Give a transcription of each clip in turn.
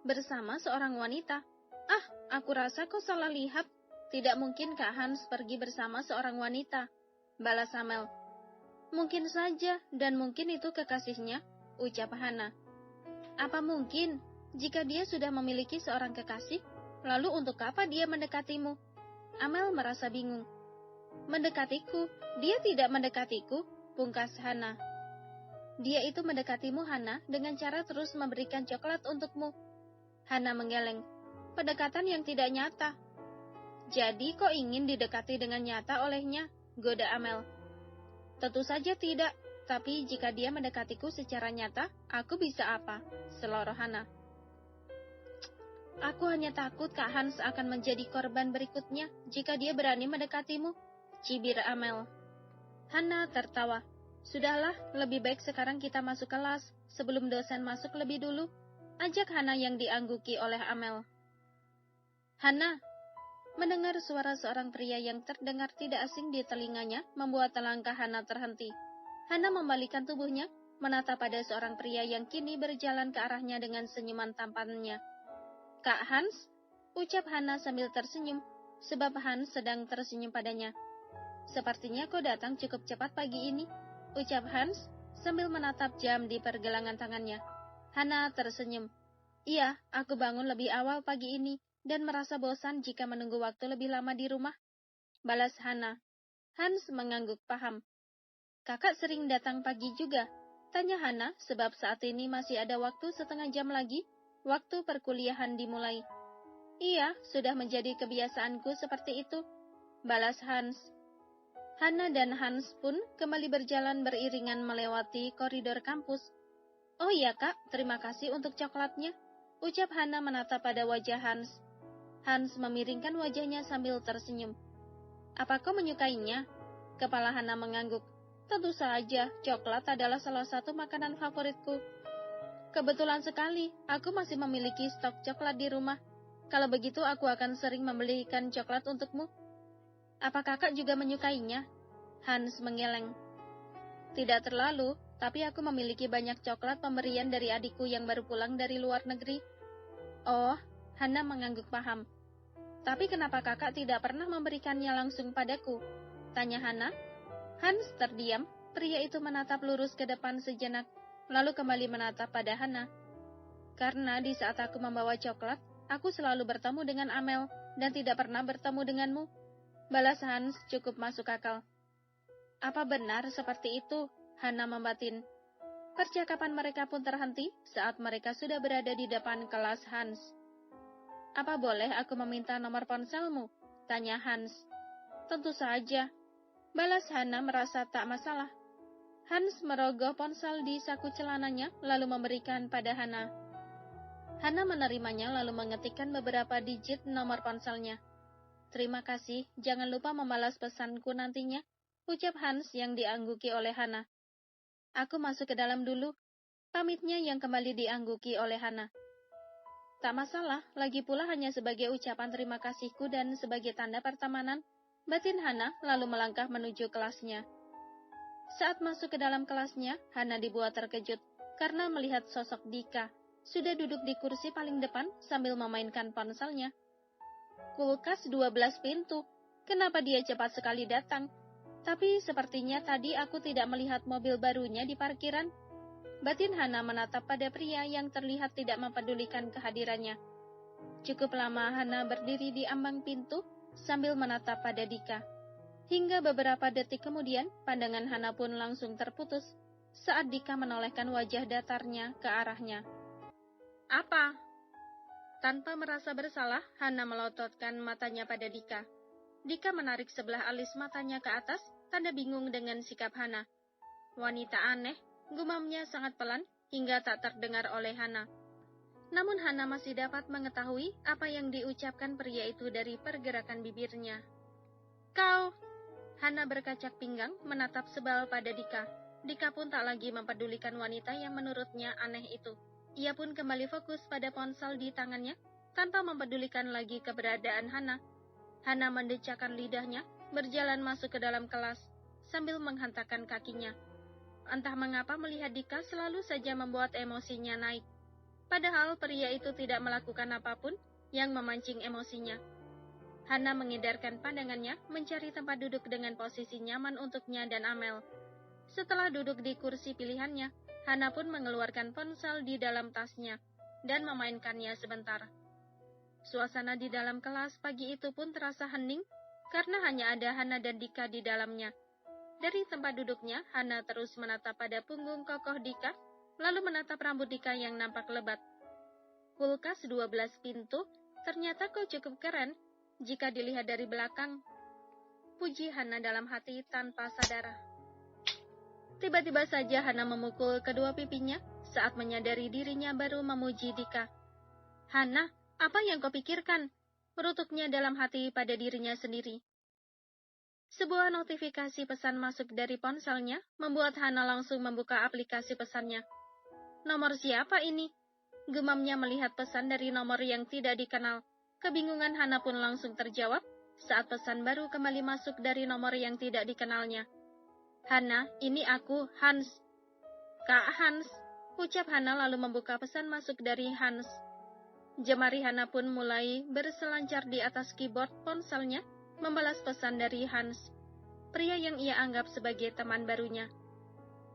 bersama seorang wanita. Ah, aku rasa kau salah lihat. Tidak mungkin Kak Hans pergi bersama seorang wanita, balas Amel. Mungkin saja, dan mungkin itu kekasihnya, ucap Hana. Apa mungkin? Jika dia sudah memiliki seorang kekasih, lalu untuk apa dia mendekatimu? Amel merasa bingung. Mendekatiku? Dia tidak mendekatiku, pungkas Hana. Dia itu mendekatimu, Hana, dengan cara terus memberikan coklat untukmu. Hana menggeleng. Pendekatan yang tidak nyata. Jadi kau ingin didekati dengan nyata olehnya? Goda Amel. Tentu saja tidak, tapi jika dia mendekatiku secara nyata, aku bisa apa? Seloroh Hana. Aku hanya takut Kak Hans akan menjadi korban berikutnya jika dia berani mendekatimu, cibir Amel. Hana tertawa. Sudahlah, lebih baik sekarang kita masuk kelas, sebelum dosen masuk lebih dulu. Ajak Hana yang diangguki oleh Amel. Hana, mendengar suara seorang pria yang terdengar tidak asing di telinganya, membuat langkah Hana terhenti. Hana membalikkan tubuhnya, menatap pada seorang pria yang kini berjalan ke arahnya dengan senyuman tampannya. Kak Hans, ucap Hana sambil tersenyum, sebab Hans sedang tersenyum padanya. Sepertinya kau datang cukup cepat pagi ini, ucap Hans sambil menatap jam di pergelangan tangannya. Hana tersenyum. Iya, aku bangun lebih awal pagi ini dan merasa bosan jika menunggu waktu lebih lama di rumah, balas Hana. Hans mengangguk paham. Kakak sering datang pagi juga, tanya Hana, sebab saat ini masih ada waktu setengah jam lagi, waktu perkuliahan dimulai. Iya, sudah menjadi kebiasaanku seperti itu, balas Hans. Hana dan Hans pun kembali berjalan beriringan melewati koridor kampus. Oh iya Kak, terima kasih untuk coklatnya, ucap Hana menatap pada wajah Hans. Hans memiringkan wajahnya sambil tersenyum. Apa kau menyukainya? Kepala Hana mengangguk. Tentu saja, coklat adalah salah satu makanan favoritku. Kebetulan sekali, aku masih memiliki stok coklat di rumah. Kalau begitu aku akan sering membelikan coklat untukmu. Apa kakak juga menyukainya? Hans menggeleng. Tidak terlalu, tapi aku memiliki banyak coklat pemberian dari adikku yang baru pulang dari luar negeri. Oh, Hana mengangguk paham. Tapi kenapa kakak tidak pernah memberikannya langsung padaku? Tanya Hana. Hans terdiam, pria itu menatap lurus ke depan sejenak, lalu kembali menatap pada Hana. Karena di saat aku membawa coklat, aku selalu bertemu dengan Amel, dan tidak pernah bertemu denganmu. Balas Hans cukup masuk akal. Apa benar seperti itu? Hana membatin. Percakapan mereka pun terhenti saat mereka sudah berada di depan kelas Hans. Apa boleh aku meminta nomor ponselmu? Tanya Hans. Tentu saja. Balas Hana merasa tak masalah. Hans merogoh ponsel di saku celananya lalu memberikan pada Hana. Hana menerimanya lalu mengetikkan beberapa digit nomor ponselnya. Terima kasih, jangan lupa membalas pesanku nantinya, ucap Hans yang diangguki oleh Hana. Aku masuk ke dalam dulu, pamitnya yang kembali diangguki oleh Hana. Tak masalah, lagi pula hanya sebagai ucapan terima kasihku dan sebagai tanda pertemanan, batin Hana lalu melangkah menuju kelasnya. Saat masuk ke dalam kelasnya, Hana dibuat terkejut karena melihat sosok Dika, sudah duduk di kursi paling depan sambil memainkan ponselnya. Kulkas 12 pintu, kenapa dia cepat sekali datang? Tapi sepertinya tadi aku tidak melihat mobil barunya di parkiran. Batin Hana menatap pada pria yang terlihat tidak mempedulikan kehadirannya. Cukup lama Hana berdiri di ambang pintu sambil menatap pada Dika. Hingga beberapa detik kemudian, pandangan Hana pun langsung terputus saat Dika menolehkan wajah datarnya ke arahnya. Apa? Tanpa merasa bersalah, Hana melototkan matanya pada Dika. Dika menarik sebelah alis matanya ke atas, tanda bingung dengan sikap Hana. Wanita aneh, gumamnya sangat pelan hingga tak terdengar oleh Hana. Namun Hana masih dapat mengetahui apa yang diucapkan pria itu dari pergerakan bibirnya. Kau! Hana berkacak pinggang menatap sebal pada Dika. Dika pun tak lagi mempedulikan wanita yang menurutnya aneh itu. Ia pun kembali fokus pada ponsel di tangannya, tanpa mempedulikan lagi keberadaan Hana. Hana mendecakkan lidahnya, berjalan masuk ke dalam kelas, sambil menghantarkan kakinya. Entah mengapa melihat Dika selalu saja membuat emosinya naik. Padahal pria itu tidak melakukan apapun yang memancing emosinya. Hana mengedarkan pandangannya mencari tempat duduk dengan posisi nyaman untuknya dan Amel. Setelah duduk di kursi pilihannya, Hana pun mengeluarkan ponsel di dalam tasnya dan memainkannya sebentar. Suasana di dalam kelas pagi itu pun terasa hening karena hanya ada Hana dan Dika di dalamnya. Dari tempat duduknya, Hana terus menatap pada punggung kokoh Dika, lalu menatap rambut Dika yang nampak lebat. Kulkas 12 pintu, ternyata kau cukup keren jika dilihat dari belakang. Puji Hana dalam hati tanpa sadar. Tiba-tiba saja Hana memukul kedua pipinya saat menyadari dirinya baru memuji Dika. Hana, apa yang kau pikirkan? Merutuknya dalam hati pada dirinya sendiri. Sebuah notifikasi pesan masuk dari ponselnya membuat Hana langsung membuka aplikasi pesannya. Nomor siapa ini? Gemamnya melihat pesan dari nomor yang tidak dikenal. Kebingungan Hana pun langsung terjawab saat pesan baru kembali masuk dari nomor yang tidak dikenalnya. Hana, ini aku, Hans. Kak Hans, ucap Hana lalu membuka pesan masuk dari Hans. Jemari Hana pun mulai berselancar di atas keyboard ponselnya, membalas pesan dari Hans, pria yang ia anggap sebagai teman barunya.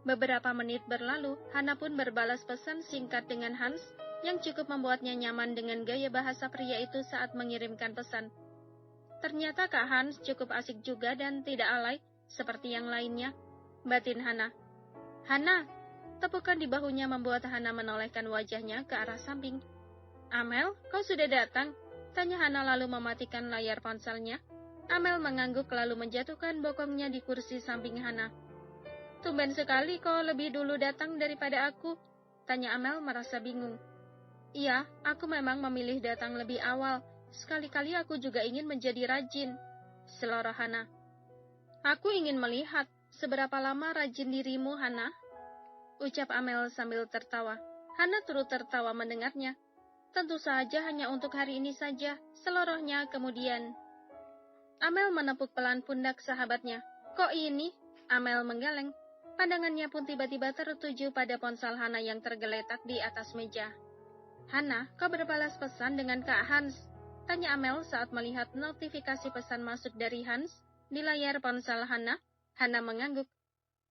Beberapa menit berlalu, Hana pun berbalas pesan singkat dengan Hans, yang cukup membuatnya nyaman dengan gaya bahasa pria itu saat mengirimkan pesan. Ternyata Kak Hans cukup asik juga dan tidak alay, seperti yang lainnya, batin Hana. Hana, tepukan di bahunya membuat Hana menolehkan wajahnya ke arah samping. Amel, kau sudah datang? Tanya Hana lalu mematikan layar ponselnya. Amel mengangguk lalu menjatuhkan bokongnya di kursi samping Hana. Tumben sekali kau lebih dulu datang daripada aku, tanya Amel merasa bingung. Iya, aku memang memilih datang lebih awal. Sekali-kali aku juga ingin menjadi rajin, seloroh Hana. Aku ingin melihat seberapa lama rajin dirimu, Hana, ucap Amel sambil tertawa. Hana turut tertawa mendengarnya. Tentu saja hanya untuk hari ini saja, selorohnya kemudian. Amel menepuk pelan pundak sahabatnya. Kok ini? Amel menggeleng. Pandangannya pun tiba-tiba tertuju pada ponsel Hana yang tergeletak di atas meja. Hana, kau berbalas pesan dengan Kak Hans? Tanya Amel saat melihat notifikasi pesan masuk dari Hans di layar ponsel Hana. Hana mengangguk.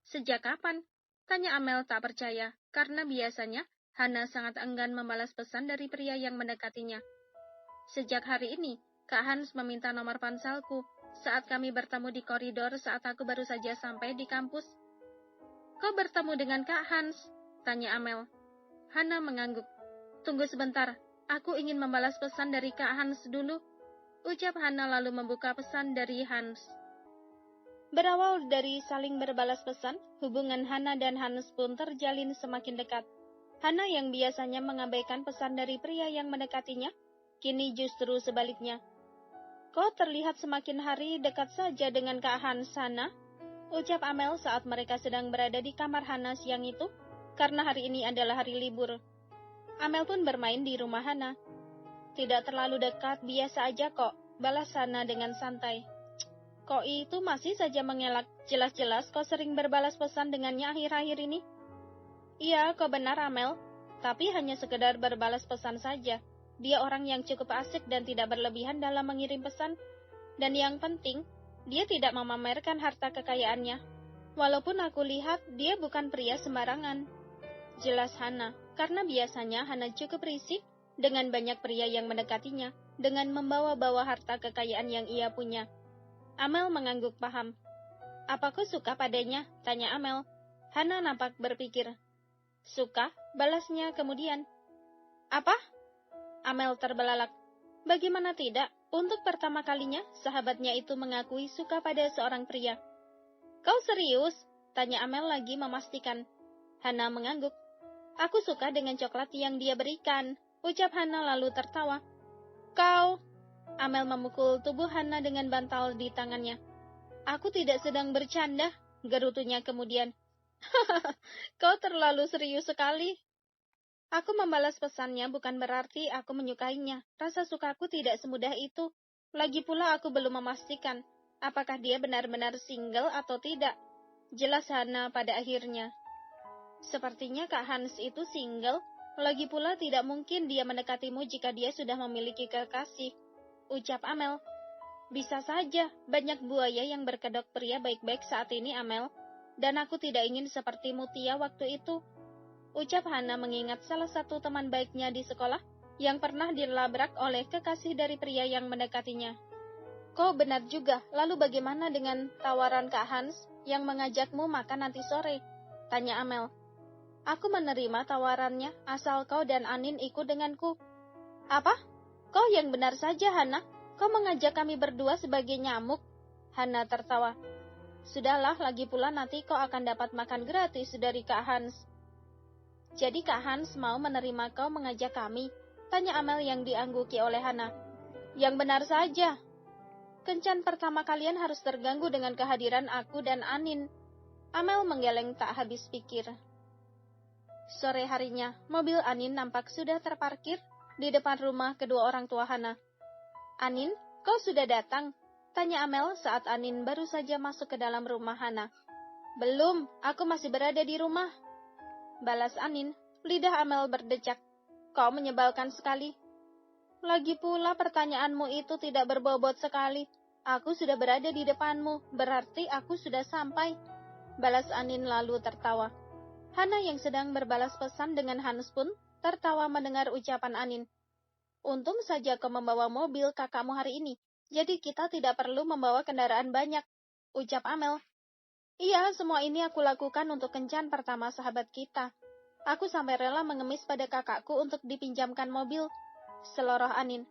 Sejak kapan? Tanya Amel tak percaya, karena biasanya Hana sangat enggan membalas pesan dari pria yang mendekatinya. Sejak hari ini, Kak Hans meminta nomor ponselku saat kami bertemu di koridor saat aku baru saja sampai di kampus. Kau bertemu dengan Kak Hans? Tanya Amel. Hana mengangguk. Tunggu sebentar, aku ingin membalas pesan dari Kak Hans dulu, ucap Hana lalu membuka pesan dari Hans. Berawal dari saling berbalas pesan, hubungan Hana dan Hans pun terjalin semakin dekat. Hana yang biasanya mengabaikan pesan dari pria yang mendekatinya, kini justru sebaliknya. Kau terlihat semakin hari dekat saja dengan Kak Hans, Hana, ucap Amel saat mereka sedang berada di kamar Hana siang itu, karena hari ini adalah hari libur. Amel pun bermain di rumah Hana. Tidak terlalu dekat, biasa aja kok, balas Hana dengan santai. Kok itu masih saja mengelak, jelas-jelas kau sering berbalas pesan dengannya akhir-akhir ini. Iya, kau benar Amel, tapi hanya sekedar berbalas pesan saja. Dia orang yang cukup asik dan tidak berlebihan dalam mengirim pesan. Dan yang penting, dia tidak memamerkan harta kekayaannya. Walaupun aku lihat, dia bukan pria sembarangan. Jelas Hana, karena biasanya Hana cukup risih dengan banyak pria yang mendekatinya, dengan membawa-bawa harta kekayaan yang ia punya. Amel mengangguk paham. Apa kau suka padanya? Tanya Amel. Hana nampak berpikir. Suka? Balasnya kemudian. Apa? Amel terbelalak. Bagaimana tidak? Untuk pertama kalinya, sahabatnya itu mengakui suka pada seorang pria. Kau serius? Tanya Amel lagi memastikan. Hana mengangguk. Aku suka dengan coklat yang dia berikan, ucap Hana lalu tertawa. Kau? Amel memukul tubuh Hana dengan bantal di tangannya. Aku tidak sedang bercanda, gerutunya kemudian. Hahaha, kau terlalu serius sekali. Aku membalas pesannya bukan berarti aku menyukainya. Rasa sukaku tidak semudah itu. Lagi pula aku belum memastikan apakah dia benar-benar single atau tidak. Jelas Hana pada akhirnya. Sepertinya Kak Hans itu single, Lagi pula tidak mungkin dia mendekatimu jika dia sudah memiliki kekasih, ucap Amel. Bisa saja, banyak buaya yang berkedok pria baik-baik saat ini, Amel. Dan aku tidak ingin seperti Mutia waktu itu, ucap Hana mengingat salah satu teman baiknya di sekolah yang pernah dilabrak oleh kekasih dari pria yang mendekatinya. Kau benar juga, lalu bagaimana dengan tawaran Kak Hans yang mengajakmu makan nanti sore? Tanya Amel. Aku menerima tawarannya, asal kau dan Anin ikut denganku. Apa? Kau yang benar saja, Hana. Kau mengajak kami berdua sebagai nyamuk. Hana tertawa. Sudahlah, lagi pula nanti kau akan dapat makan gratis dari Kak Hans. Jadi Kak Hans mau menerima kau mengajak kami? Tanya Amel yang diangguki oleh Hana. Yang benar saja. Kencan pertama kalian harus terganggu dengan kehadiran aku dan Anin. Amel menggeleng tak habis pikir. Sore harinya, mobil Anin nampak sudah terparkir di depan rumah kedua orang tua Hana. Anin, kau sudah datang? Tanya Amel saat Anin baru saja masuk ke dalam rumah Hana. Belum, aku masih berada di rumah. Balas Anin, lidah Amel berdecak. Kau menyebalkan sekali. Lagi pula pertanyaanmu itu tidak berbobot sekali. Aku sudah berada di depanmu, berarti aku sudah sampai. Balas Anin lalu tertawa. Hana yang sedang berbalas pesan dengan Hans pun tertawa mendengar ucapan Anin. Untung saja kau membawa mobil kakakmu hari ini, jadi kita tidak perlu membawa kendaraan banyak, ucap Amel. Iya, semua ini aku lakukan untuk kencan pertama sahabat kita. Aku sampai rela mengemis pada kakakku untuk dipinjamkan mobil, seloroh Anin.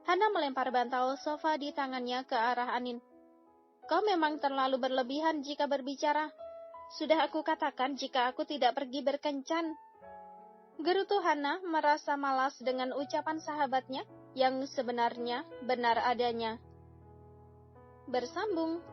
Hana melempar bantal sofa di tangannya ke arah Anin. Kau memang terlalu berlebihan jika berbicara. Sudah aku katakan jika aku tidak pergi berkencan. Gerutu Hana merasa malas dengan ucapan sahabatnya yang sebenarnya benar adanya. Bersambung.